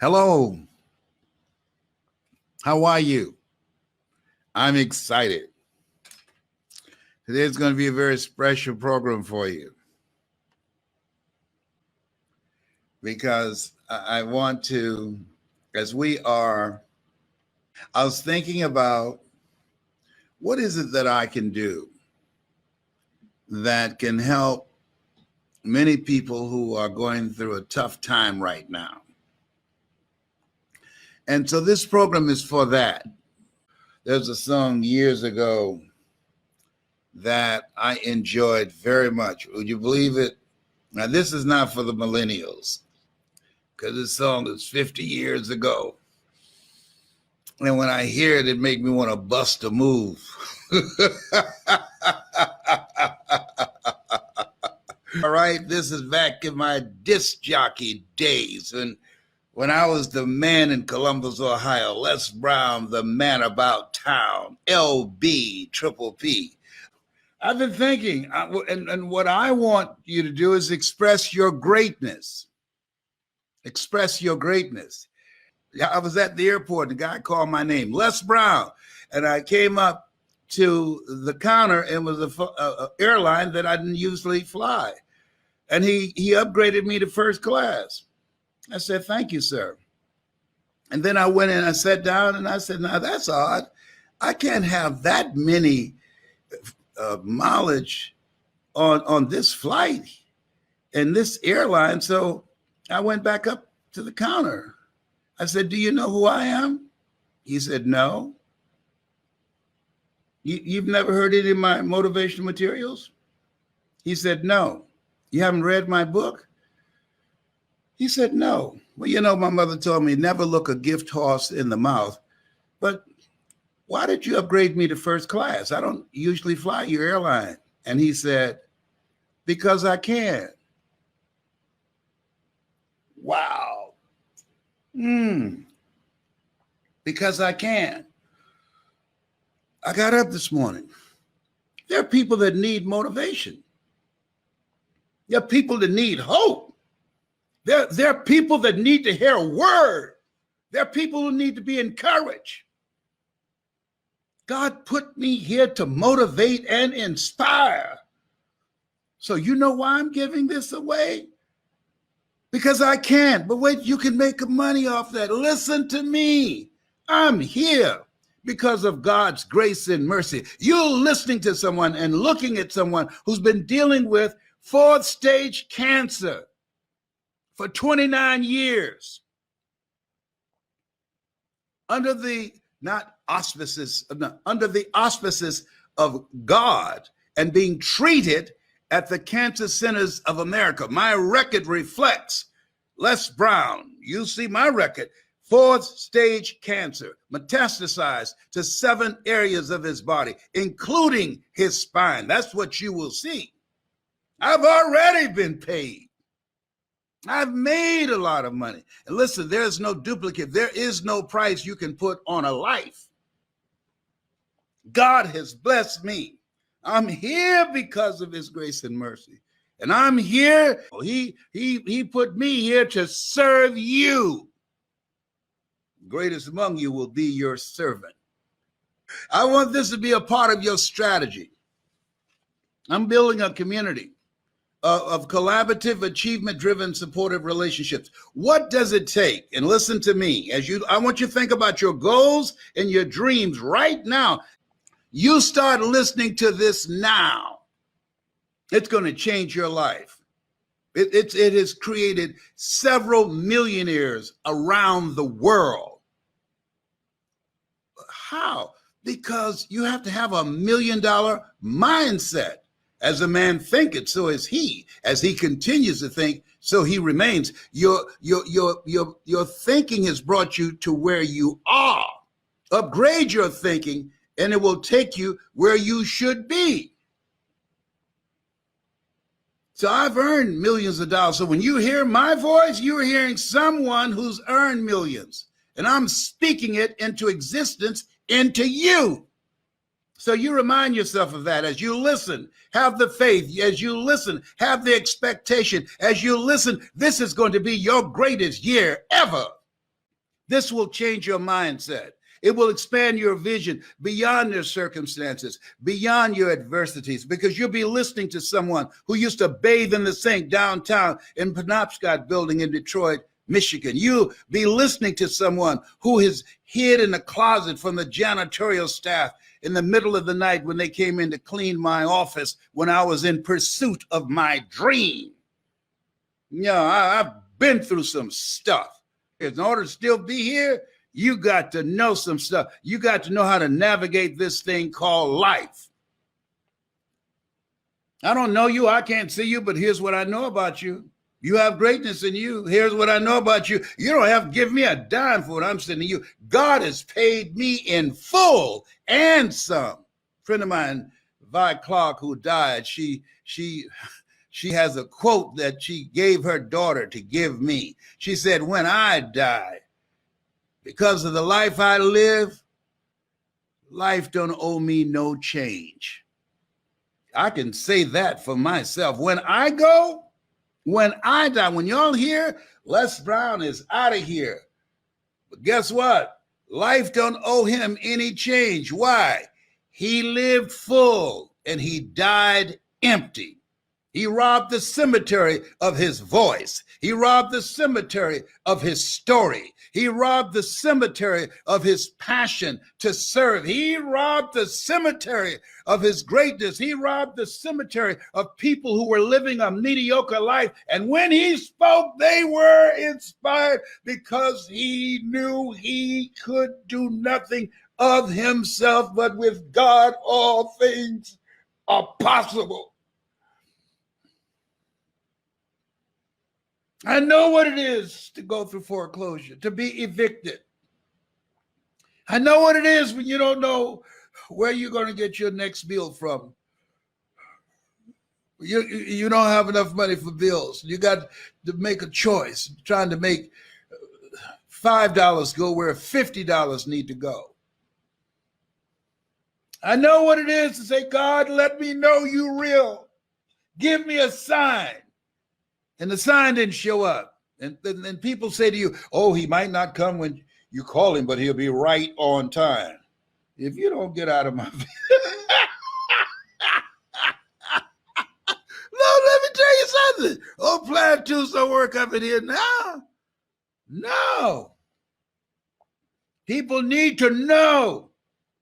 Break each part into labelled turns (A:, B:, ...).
A: Hello, how are you? I'm excited. Today's going to be a very special program for you because I want to, as I was thinking about what is it that I can do that can help many people who are going through a tough time right now. And so this program is for that. There's a song years ago that I enjoyed very much. Would you believe it? Now, this is not for the millennials because this song is 50 years ago. And when I hear it, it makes me want to bust a move. All right, this is back in my disc jockey days when I was the man in Columbus, Ohio. Les Brown, the man about town. LB, Triple P. I've been thinking, and what I want you to do is express your greatness. Express your greatness. I was at the airport, and the guy called my name, Les Brown, and I came up to the counter, and it was an airline that I didn't usually fly, and he upgraded me to first class. I said, "Thank you, sir." And then I went in, I sat down, and I said, "Now that's odd. I can't have that many mileage on this flight and this airline." So I went back up to the counter. I said, "Do you know who I am?" He said, "No." You've never heard any of my motivational materials? He said, "No." "You haven't read my book?" He said, "No." "Well, you know, my mother told me never look a gift horse in the mouth, but why did you upgrade me to first class? I don't usually fly your airline." And he said, "Because I can." Wow. Because I can. I got up this morning. There are people that need motivation. There are people that need hope. There are people that need to hear a word. There are people who need to be encouraged. God put me here to motivate and inspire. So you know why I'm giving this away? Because I can. But wait, you can make money off that. Listen to me. I'm here because of God's grace and mercy. You're listening to someone and looking at someone who's been dealing with fourth stage cancer for 29 years under the auspices of God and being treated at the Cancer Centers of America. My record reflects Les Brown. You see my record. Fourth stage cancer, metastasized to 7 areas of his body, including his spine. That's what you will see. I've already been paid. I've made a lot of money. And listen, there's no duplicate. There is no price you can put on a life. God has blessed me. I'm here because of his grace and mercy. And I'm here. He put me here to serve you. Greatest among you will be your servant. I want this to be a part of your strategy. I'm building a community of collaborative, achievement-driven, supportive relationships. What does it take? And listen to me. I want you to think about your goals and your dreams right now. You start listening to this now. It's going to change your life. It has created several millionaires around the world. How? Because you have to have $1 million mindset. As a man thinketh, so is he. As he continues to think, so he remains. Your thinking has brought you to where you are. Upgrade your thinking, and it will take you where you should be. So I've earned millions of dollars. So when you hear my voice, you're hearing someone who's earned millions. And I'm speaking it into existence into you. So you remind yourself of that as you listen. Have the faith. As you listen, have the expectation. As you listen, this is going to be your greatest year ever. This will change your mindset. It will expand your vision beyond your circumstances, beyond your adversities, because you'll be listening to someone who used to bathe in the sink downtown in Penobscot Building in Detroit, Michigan. You'll be listening to someone who has hid in a closet from the janitorial staff in the middle of the night when they came in to clean my office when I was in pursuit of my dream. I've been through some stuff. In order to still be here, you got to know some stuff. You got to know how to navigate this thing called life. I don't know you. I can't see you, but here's what I know about you. You have greatness in you. Here's what I know about you. You don't have to give me a dime for what I'm sending you. God has paid me in full and some. A friend of mine, Vi Clark, who died, she has a quote that she gave her daughter to give me. She said, when I die, because of the life I live, life don't owe me no change. I can say that for myself. When I go, when I die, when y'all hear Les Brown is out of here. But guess what? Life don't owe him any change. Why? He lived full and he died empty. He robbed the cemetery of his voice. He robbed the cemetery of his story. He robbed the cemetery of his passion to serve. He robbed the cemetery of his greatness. He robbed the cemetery of people who were living a mediocre life. And when he spoke, they were inspired because he knew he could do nothing of himself, but with God, all things are possible. I know what it is to go through foreclosure, to be evicted. I know what it is when you don't know where you're going to get your next meal from. You don't have enough money for bills. You got to make a choice, trying to make $5 go where $50 need to go. I know what it is to say, God, let me know you real. Give me a sign. And the sign didn't show up. And then people say to you, oh, he might not come when you call him, but he'll be right on time. If you don't get out of my no, let me tell you something. Oh, plan twos don't work up in here now. No. People need to know.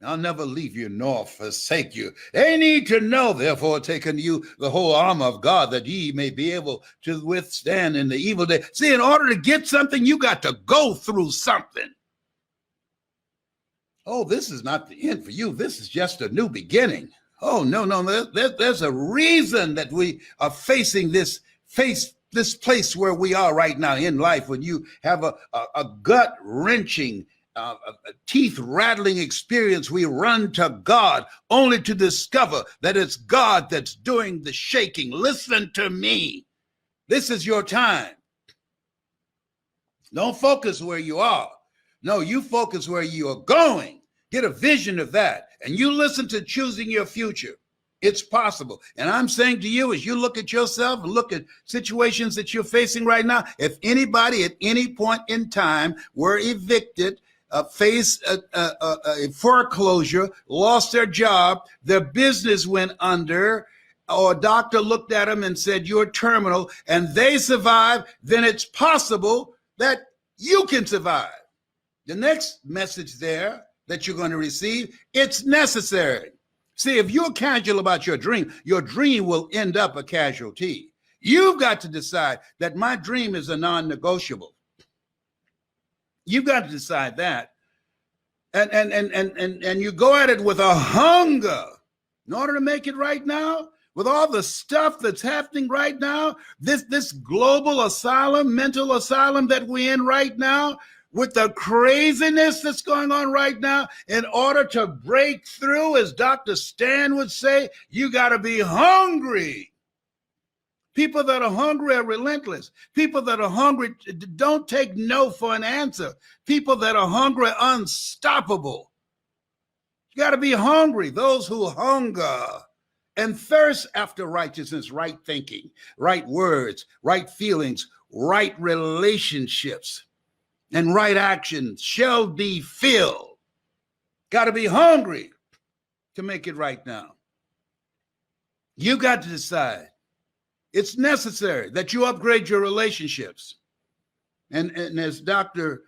A: I'll never leave you nor forsake you. They need to know, therefore, take unto you the whole armor of God, that ye may be able to withstand in the evil day. See, in order to get something, you got to go through something. Oh, this is not the end for you. This is just a new beginning. Oh, no. There's a reason that we are facing this place where we are right now in life, when you have a gut-wrenching, a teeth-rattling experience. We run to God only to discover that it's God that's doing the shaking. Listen to me. This is your time. Don't focus where you are. No, you focus where you are going. Get a vision of that. And you listen to choosing your future. It's possible. And I'm saying to you, as you look at yourself and look at situations that you're facing right now, if anybody at any point in time were evicted, faced a foreclosure, lost their job, their business went under, or a doctor looked at them and said, you're terminal, and they survive, then it's possible that you can survive. The next message there that you're going to receive, it's necessary. See, if you're casual about your dream will end up a casualty. You've got to decide that my dream is a non-negotiable. You've got to decide that. And you go at it with a hunger in order to make it right now, with all the stuff that's happening right now, this global asylum, mental asylum that we're in right now, with the craziness that's going on right now. In order to break through, as Dr. Stan would say, you got to be hungry. People that are hungry are relentless. People that are hungry don't take no for an answer. People that are hungry are unstoppable. You got to be hungry. Those who hunger and thirst after righteousness, right thinking, right words, right feelings, right relationships. and right action shall be filled. Got to be hungry to make it right now. You got to decide. It's necessary that you upgrade your relationships. And as Dr.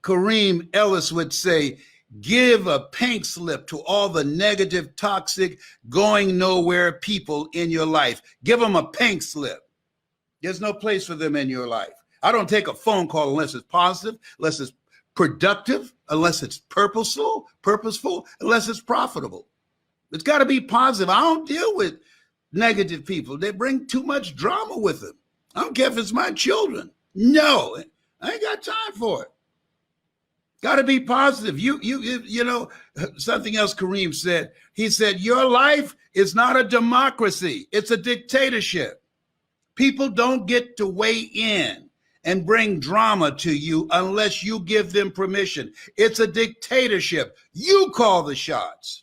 A: Kareem Ellis would say, give a pink slip to all the negative, toxic, going nowhere people in your life. Give them a pink slip. There's no place for them in your life. I don't take a phone call unless it's positive, unless it's productive, unless it's purposeful, unless it's profitable. It's got to be positive. I don't deal with negative people. They bring too much drama with them. I don't care if it's my children. No, I ain't got time for it. Got to be positive. You know, something else Kareem said. He said, your life is not a democracy. It's a dictatorship. People don't get to weigh in and bring drama to you unless you give them permission. It's a dictatorship. You call the shots.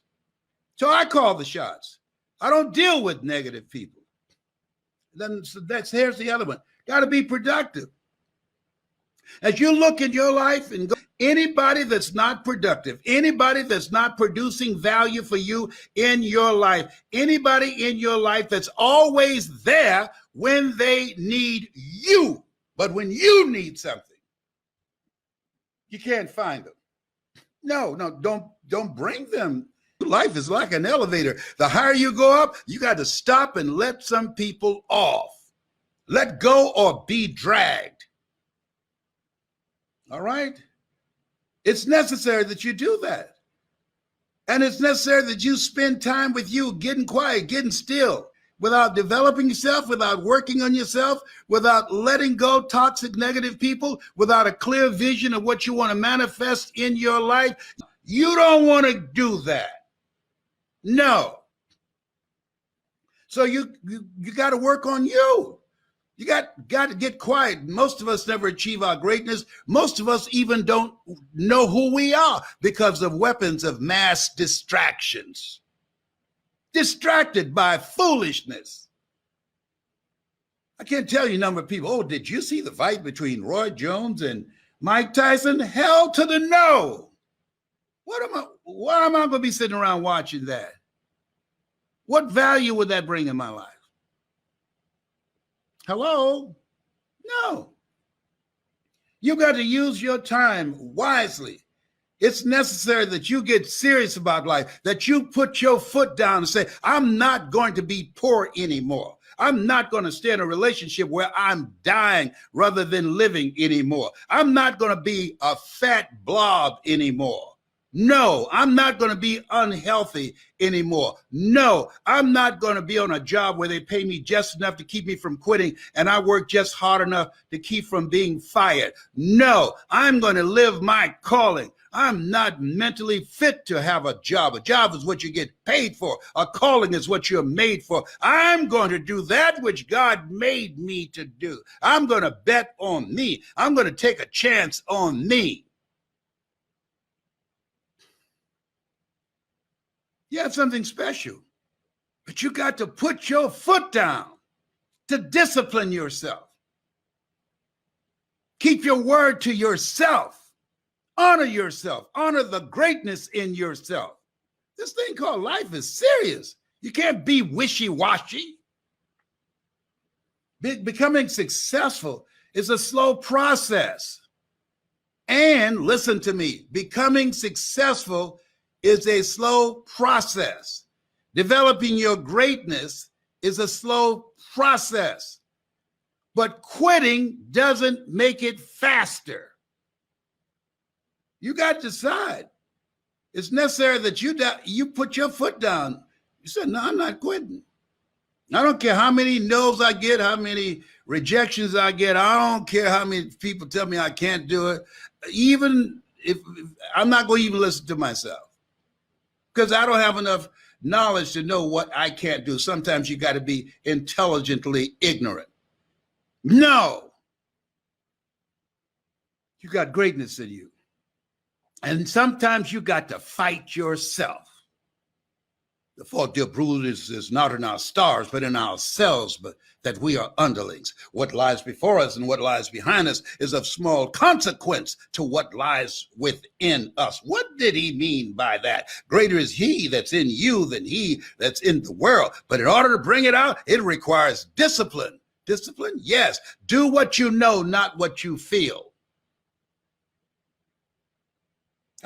A: So I call the shots. I don't deal with negative people. Then here's the other one. Got to be productive. As you look in your life and go, anybody that's not productive, anybody that's not producing value for you in your life, anybody in your life that's always there when they need you, but when you need something, you can't find them. No, don't bring them. Life is like an elevator. The higher you go up, you got to stop and let some people off. Let go or be dragged. All right? It's necessary that you do that. And it's necessary that you spend time with you, getting quiet, getting still, without developing yourself, without working on yourself, without letting go toxic, negative people, without a clear vision of what you want to manifest in your life. You don't want to do that. No. So you got to work on you. You got to get quiet. Most of us never achieve our greatness. Most of us even don't know who we are because of weapons of mass distractions. Distracted by foolishness. I can't tell you a number of people, oh, did you see the fight between Roy Jones and Mike Tyson? Hell to the no. Why am I going to be sitting around watching that? What value would that bring in my life? Hello? No. You got to use your time wisely. It's necessary that you get serious about life, that you put your foot down and say, I'm not going to be poor anymore. I'm not going to stay in a relationship where I'm dying rather than living anymore. I'm not going to be a fat blob anymore. No, I'm not going to be unhealthy anymore. No, I'm not going to be on a job where they pay me just enough to keep me from quitting and I work just hard enough to keep from being fired. No, I'm going to live my calling. I'm not mentally fit to have a job. A job is what you get paid for. A calling is what you're made for. I'm going to do that which God made me to do. I'm going to bet on me. I'm going to take a chance on me. You have something special, but you got to put your foot down to discipline yourself. Keep your word to yourself. Honor yourself. Honor the greatness in yourself. This thing called life is serious. You can't be wishy-washy. Becoming successful is a slow process. And listen to me, becoming successful is a slow process. Developing your greatness is a slow process. But quitting doesn't make it faster. You got to decide. It's necessary that you put your foot down. You said, no, I'm not quitting. I don't care how many no's I get, how many rejections I get. I don't care how many people tell me I can't do it. Even if I'm not going to even listen to myself. Because I don't have enough knowledge to know what I can't do. Sometimes you got to be intelligently ignorant. No. You got greatness in you. And sometimes you got to fight yourself. The fault, dear brood, is not in our stars, but in ourselves, but that we are underlings. What lies before us and what lies behind us is of small consequence to what lies within us. What did he mean by that? Greater is he that's in you than he that's in the world. But in order to bring it out, it requires discipline. Discipline? Yes. Do what you know, not what you feel.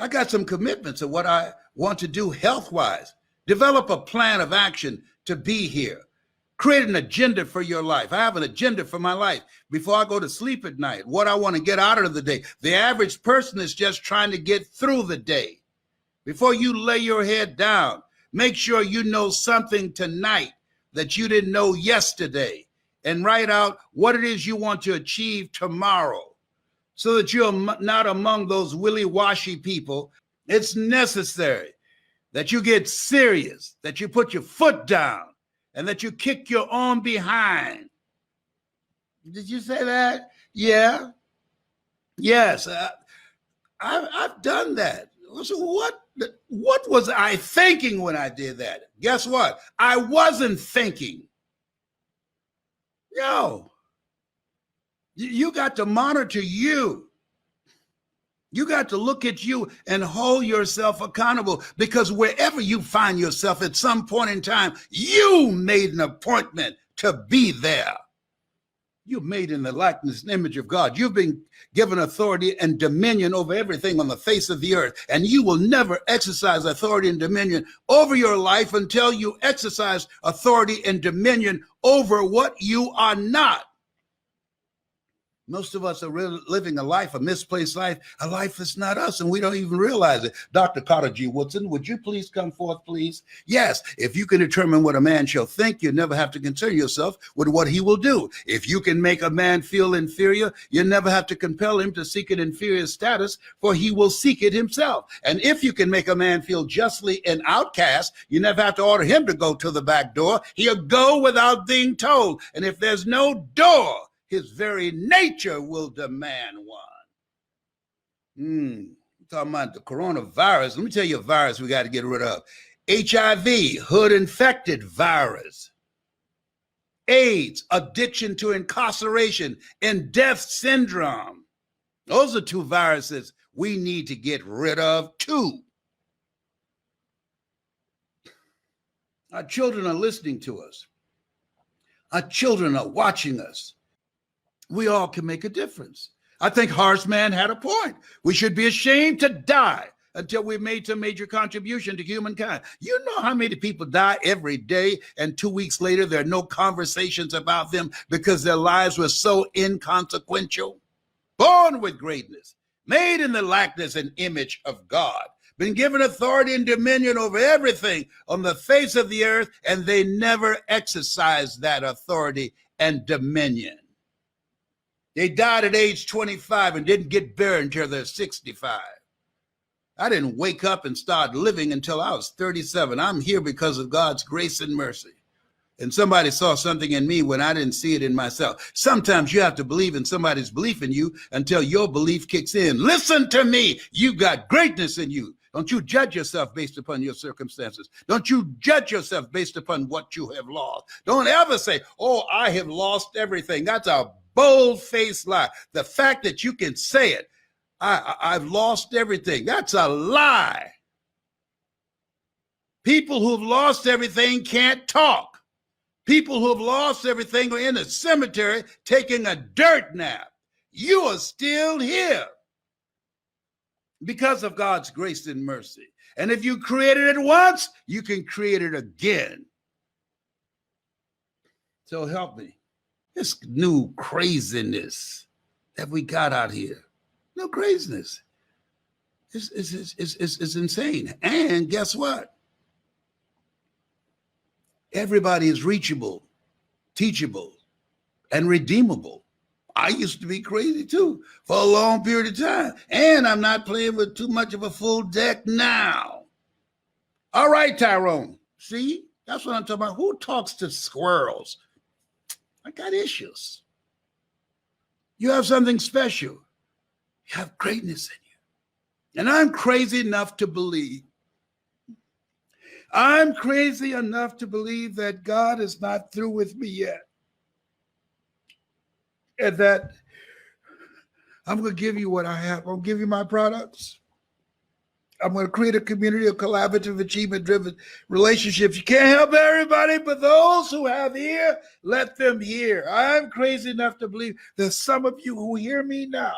A: I got some commitments of what I want to do health-wise. Develop a plan of action to be here. Create an agenda for your life. I have an agenda for my life before I go to sleep at night, what I want to get out of the day. The average person is just trying to get through the day. Before you lay your head down, make sure you know something tonight that you didn't know yesterday, and write out what it is you want to achieve tomorrow so that you're not among those willy-washy people. It's necessary that you get serious, that you put your foot down, and that you kick your own behind. Did you say that? Yeah. Yes. I've done that. So what was I thinking when I did that? Guess what? I wasn't thinking. Yo, you got to monitor you. You got to look at you and hold yourself accountable, because wherever you find yourself at some point in time, you made an appointment to be there. You're made in the likeness and image of God. You've been given authority and dominion over everything on the face of the earth, and you will never exercise authority and dominion over your life until you exercise authority and dominion over what you are not. Most of us are really living a life, a misplaced life, a life that's not us, and we don't even realize it. Dr. Carter G. Woodson, would you please come forth, please? Yes, if you can determine what a man shall think, you never have to concern yourself with what he will do. If you can make a man feel inferior, you never have to compel him to seek an inferior status, for he will seek it himself. And if you can make a man feel justly an outcast, you never have to order him to go to the back door. He'll go without being told. And if there's no door, his very nature will demand one. Talking about the coronavirus. Let me tell you a virus we got to get rid of. HIV, hood-infected virus. AIDS, addiction to incarceration and death syndrome. Those are two viruses we need to get rid of too. Our children are listening to us. Our children are watching us. We all can make a difference. I think Horseman had a point. We should be ashamed to die until we've made some major contribution to humankind. You know how many people die every day, and 2 weeks later, there are no conversations about them because their lives were so inconsequential? Born with greatness, made in the likeness and image of God, been given authority and dominion over everything on the face of the earth, and they never exercised that authority and dominion. They died at age 25 and didn't get buried until they're 65. I didn't wake up and start living until I was 37. I'm here because of God's grace and mercy. And somebody saw something in me when I didn't see it in myself. Sometimes you have to believe in somebody's belief in you until your belief kicks in. Listen to me. You got greatness in you. Don't you judge yourself based upon your circumstances. Don't you judge yourself based upon what you have lost. Don't ever say, oh, I have lost everything. That's a bold-faced lie. The fact that you can say it, I've lost everything, that's a lie. People who've lost everything can't talk. People who've lost everything are in a cemetery taking a dirt nap. You are still here because of God's grace and mercy. And if you created it once, you can create it again. So help me. This new craziness that we got out here, no craziness. It's insane. And guess what? Everybody is reachable, teachable, and redeemable. I used to be crazy too for a long period of time. And I'm not playing with too much of a full deck now. All right, Tyrone. See, that's what I'm talking about. Who talks to squirrels? I got issues. You have something special. You have greatness in you. And I'm crazy enough to believe I'm crazy enough to believe that God is not through with me yet. And that I'm going to give you what I have. I'm going to give you my products. I'm going to create a community of collaborative, achievement-driven relationships. You can't help everybody, but those who have ear, let them hear. I'm crazy enough to believe there's some of you who hear me now,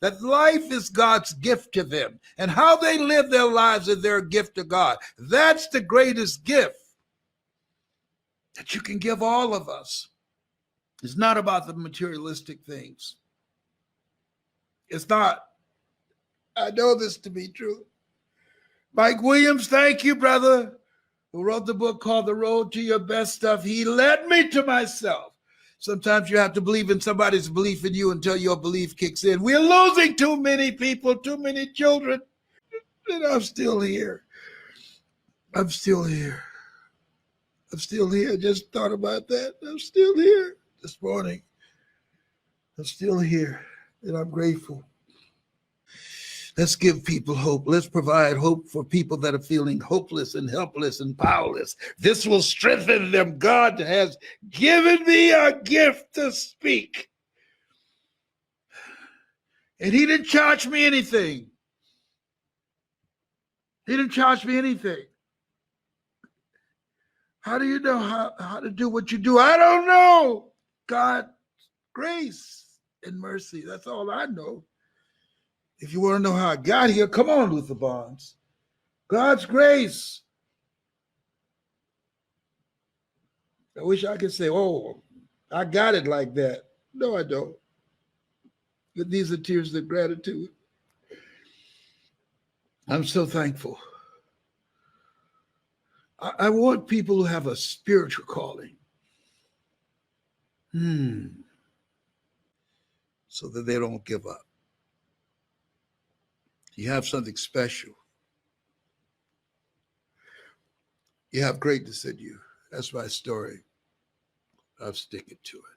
A: that life is God's gift to them, and how they live their lives is their gift to God. That's the greatest gift that you can give all of us. It's not about the materialistic things. It's not. I know this to be true. Mike Williams, thank you, brother, who wrote the book called The Road to Your Best Stuff. He led me to myself. Sometimes you have to believe in somebody's belief in you until your belief kicks in. We're losing too many people, too many children, and I'm still here. I'm still here. I'm still here. Just thought about that. I'm still here this morning. I'm still here, and I'm grateful. Let's give people hope. Let's provide hope for people that are feeling hopeless and helpless and powerless. This will strengthen them. God has given me a gift to speak. And he didn't charge me anything. He didn't charge me anything. How do you know how to do what you do? I don't know. God, grace and mercy. That's all I know. If you want to know how I got here, come on, Luther Barnes. God's grace. I wish I could say, oh, I got it like that. No, I don't. But these are tears of gratitude. I'm so thankful. I want people who have a spiritual calling. So that they don't give up. You have something special. You have greatness in you. That's my story. I'm sticking to it.